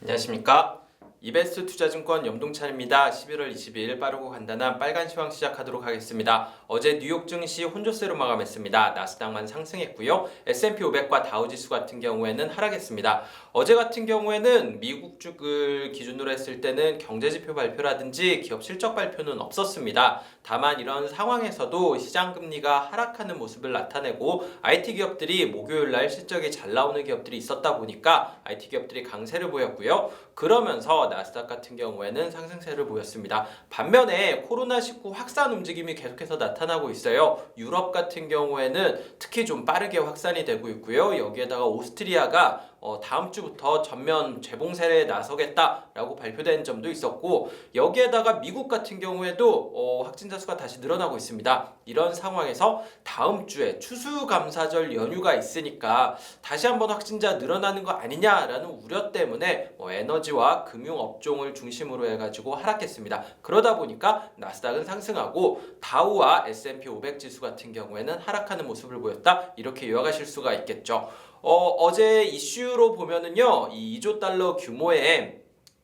안녕하십니까. 이베스트 투자증권 염동찬입니다. 11월 22일 빠르고 간단한 빨간 시황 시작하도록 하겠습니다. 어제 뉴욕 증시 혼조세로 마감했습니다. 나스닥만 상승했고요. S&P 500과 다우지수 같은 경우에는 하락했습니다. 어제 같은 경우에는 미국 쪽을 기준으로 했을 때는 경제지표 발표라든지 기업 실적 발표는 없었습니다. 다만 이런 상황에서도 시장 금리가 하락하는 모습을 나타내고 IT 기업들이 목요일날 실적이 잘 나오는 기업들이 있었다 보니까 IT 기업들이 강세를 보였고요. 그러면서 나스닥 같은 경우에는 상승세를 보였습니다. 반면에 코로나19 확산 움직임이 계속해서 나타나고 있어요. 유럽 같은 경우에는 특히 좀 빠르게 확산이 되고 있고요. 여기에다가 오스트리아가 다음 주부터 전면 재봉쇄에 나서겠다라고 발표된 점도 있었고, 여기에다가 미국 같은 경우에도 확진자 수가 다시 늘어나고 있습니다. 이런 상황에서 다음 주에 추수감사절 연휴가 있으니까 다시 한번 확진자 늘어나는 거 아니냐라는 우려 때문에 에너지와 금융업종을 중심으로 해가지고 하락했습니다. 그러다 보니까 나스닥은 상승하고 다우와 S&P 500 지수 같은 경우에는 하락하는 모습을 보였다, 이렇게 요약하실 수가 있겠죠. 어제 이슈로 보면은요, 이 2조 달러 규모의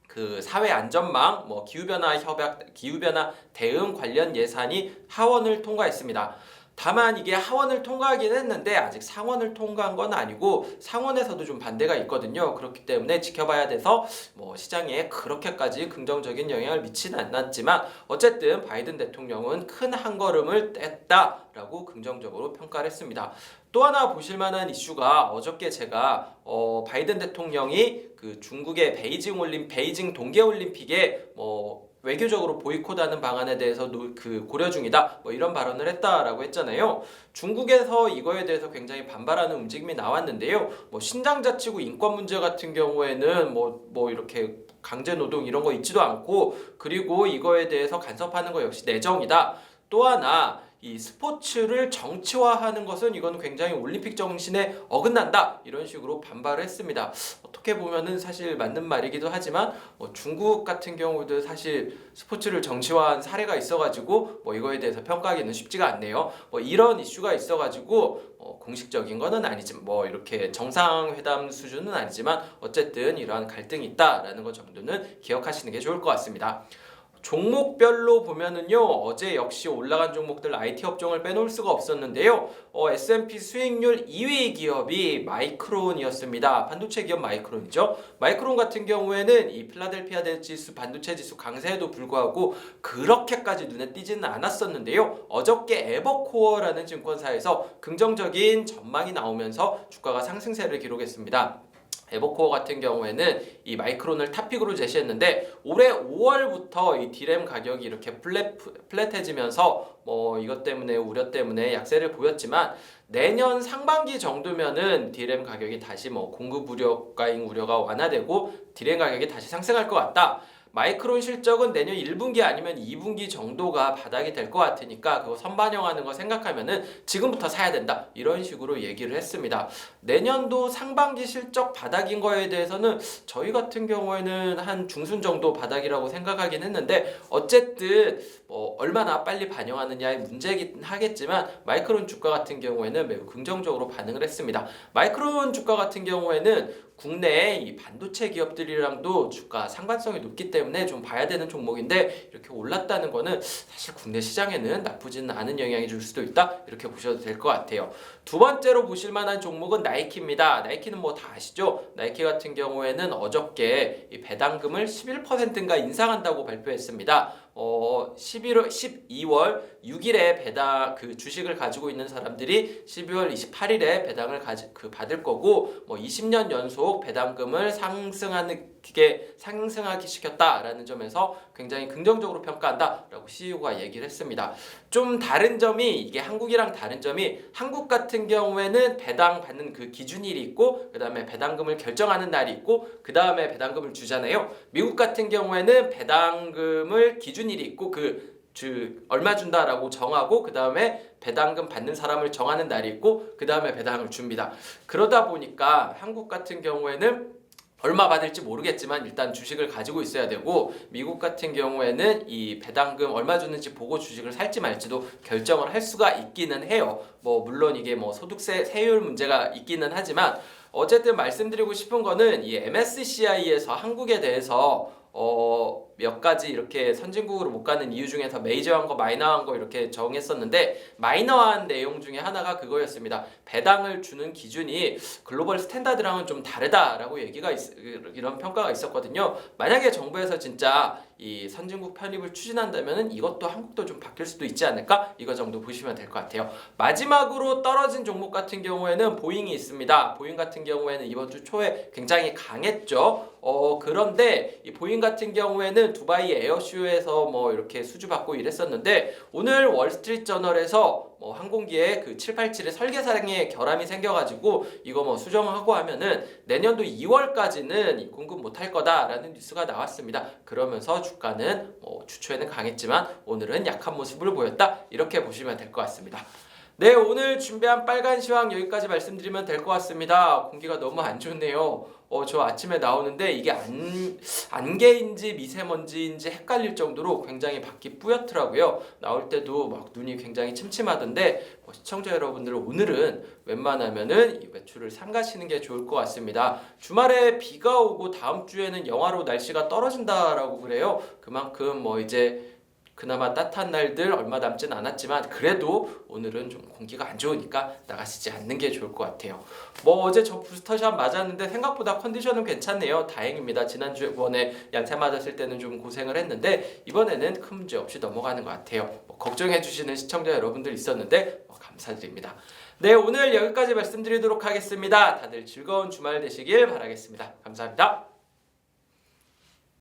그 사회 안전망, 기후변화 협약, 기후변화 대응 관련 예산이 하원을 통과했습니다. 다만 이게 하원을 통과하긴 했는데 아직 상원을 통과한 건 아니고 상원에서도 좀 반대가 있거든요. 그렇기 때문에 지켜봐야 돼서 시장에 그렇게까지 긍정적인 영향을 미치는 않았지만 어쨌든 바이든 대통령은 큰 한 걸음을 뗐다라고 긍정적으로 평가를 했습니다. 또 하나 보실 만한 이슈가 어저께 제가 바이든 대통령이 그 중국의 베이징 동계올림픽에 외교적으로 보이콧하는 방안에 대해서 고려 중이다, 이런 발언을 했다라고 했잖아요. 중국에서 이거에 대해서 굉장히 반발하는 움직임이 나왔는데요. 신장자치구 인권 문제 같은 경우에는 이렇게 강제 노동 이런 거 있지도 않고, 그리고 이거에 대해서 간섭하는 거 역시 내정이다. 또 하나 이 스포츠를 정치화하는 것은 이건 굉장히 올림픽 정신에 어긋난다, 이런 식으로 반발을 했습니다. 어떻게 보면은 사실 맞는 말이기도 하지만 중국 같은 경우도 사실 스포츠를 정치화한 사례가 있어가지고 이거에 대해서 평가하기는 쉽지가 않네요. 이런 이슈가 있어가지고 공식적인 거는 아니지만 이렇게 정상회담 수준은 아니지만 어쨌든 이러한 갈등이 있다라는 것 정도는 기억하시는 게 좋을 것 같습니다. 종목별로 보면은요, 어제 역시 올라간 종목들 IT 업종을 빼놓을 수가 없었는데요. S&P 수익률 2위 기업이 마이크론이었습니다. 반도체 기업 마이크론이죠. 마이크론 같은 경우에는 이 필라델피아 지수, 반도체 지수 강세에도 불구하고 그렇게까지 눈에 띄지는 않았었는데요. 어저께 에버코어라는 증권사에서 긍정적인 전망이 나오면서 주가가 상승세를 기록했습니다. 에버코어 같은 경우에는 이 마이크론을 탑픽으로 제시했는데 올해 5월부터 이 D램 가격이 이렇게 플랫해지면서 이것 때문에 우려 때문에 약세를 보였지만 내년 상반기 정도면은 D램 가격이 다시 공급 우려가인 우려가 완화되고 D램 가격이 다시 상승할 것 같다. 마이크론 실적은 내년 1분기 아니면 2분기 정도가 바닥이 될 것 같으니까 그거 선반영하는 거 생각하면은 지금부터 사야 된다, 이런 식으로 얘기를 했습니다. 내년도 상반기 실적 바닥인 거에 대해서는 저희 같은 경우에는 한 중순 정도 바닥이라고 생각하긴 했는데 어쨌든 얼마나 빨리 반영하느냐의 문제이긴 하겠지만 마이크론 주가 같은 경우에는 매우 긍정적으로 반응을 했습니다. 마이크론 주가 같은 경우에는 국내 이 반도체 기업들이랑도 주가 상관성이 높기 때문에 좀 봐야 되는 종목인데 이렇게 올랐다는 거는 사실 국내 시장에는 나쁘지는 않은 영향이 줄 수도 있다, 이렇게 보셔도 될 것 같아요. 두 번째로 보실 만한 종목은 나이키입니다. 나이키는 다 아시죠? 나이키 같은 경우에는 어저께 이 배당금을 11%인가 인상한다고 발표했습니다. 12월 6일에 배당 주식을 가지고 있는 사람들이 12월 28일에 배당을 받을 거고 20년 연속 배당금을 상승하게 시켰다라는 점에서 굉장히 긍정적으로 평가한다라고 CEO가 얘기를 했습니다. 좀 다른 점이, 이게 한국이랑 다른 점이, 한국 같은 경우에는 배당 받는 그 기준일이 있고 그 다음에 배당금을 결정하는 날이 있고 그 다음에 배당금을 주잖아요. 미국 같은 경우에는 배당금을 기준일이 있고 얼마 준다라고 정하고 그 다음에 배당금 받는 사람을 정하는 날이 있고 그 다음에 배당을 줍니다. 그러다 보니까 한국 같은 경우에는 얼마 받을지 모르겠지만 일단 주식을 가지고 있어야 되고, 미국 같은 경우에는 이 배당금 얼마 주는지 보고 주식을 살지 말지도 결정을 할 수가 있기는 해요. 물론 이게 소득세 세율 문제가 있기는 하지만 어쨌든 말씀드리고 싶은 거는 이 MSCI에서 한국에 대해서 몇 가지 이렇게 선진국으로 못 가는 이유 중에서 메이저한 거, 마이너한 거 이렇게 정했었는데 마이너한 내용 중에 하나가 그거였습니다. 배당을 주는 기준이 글로벌 스탠다드랑은 좀 다르다라고 이런 평가가 있었거든요. 만약에 정부에서 진짜 이 선진국 편입을 추진한다면은 이것도 한국도 좀 바뀔 수도 있지 않을까? 이거 정도 보시면 될 것 같아요. 마지막으로 떨어진 종목 같은 경우에는 보잉이 있습니다. 보잉 같은 경우에는 이번 주 초에 굉장히 강했죠. 그런데 이 보잉 같은 경우에는 두바이 에어쇼에서 뭐 이렇게 수주받고 이랬었는데 오늘 월스트리트 저널에서 뭐 항공기에 그 787의 설계상에 결함이 생겨가지고 이거 뭐 수정하고 하면은 내년도 2월까지는 공급 못할 거다라는 뉴스가 나왔습니다. 그러면서 주가는 뭐 주초에는 강했지만 오늘은 약한 모습을 보였다. 이렇게 보시면 될 것 같습니다. 네, 오늘 준비한 빨간 시황 여기까지 말씀드리면 될 것 같습니다. 공기가 너무 안 좋네요. 저 아침에 나오는데 이게 안개인지 미세먼지인지 헷갈릴 정도로 굉장히 밖이 뿌옇더라고요. 나올 때도 막 눈이 굉장히 침침하던데 시청자 여러분들 오늘은 웬만하면은 이 외출을 삼가시는 게 좋을 것 같습니다. 주말에 비가 오고 다음 주에는 영하로 날씨가 떨어진다라고 그래요. 그만큼 뭐 이제 그나마 따뜻한 날들 얼마 남진 않았지만 그래도 오늘은 좀 공기가 안 좋으니까 나가시지 않는 게 좋을 것 같아요. 뭐 어제 저 부스터샷 맞았는데 생각보다 컨디션은 괜찮네요. 다행입니다. 지난주에 양세 맞았을 때는 좀 고생을 했는데 이번에는 큰 문제 없이 넘어가는 것 같아요. 걱정해 주시는 시청자 여러분들 있었는데 감사드립니다. 네, 오늘 여기까지 말씀드리도록 하겠습니다. 다들 즐거운 주말 되시길 바라겠습니다. 감사합니다.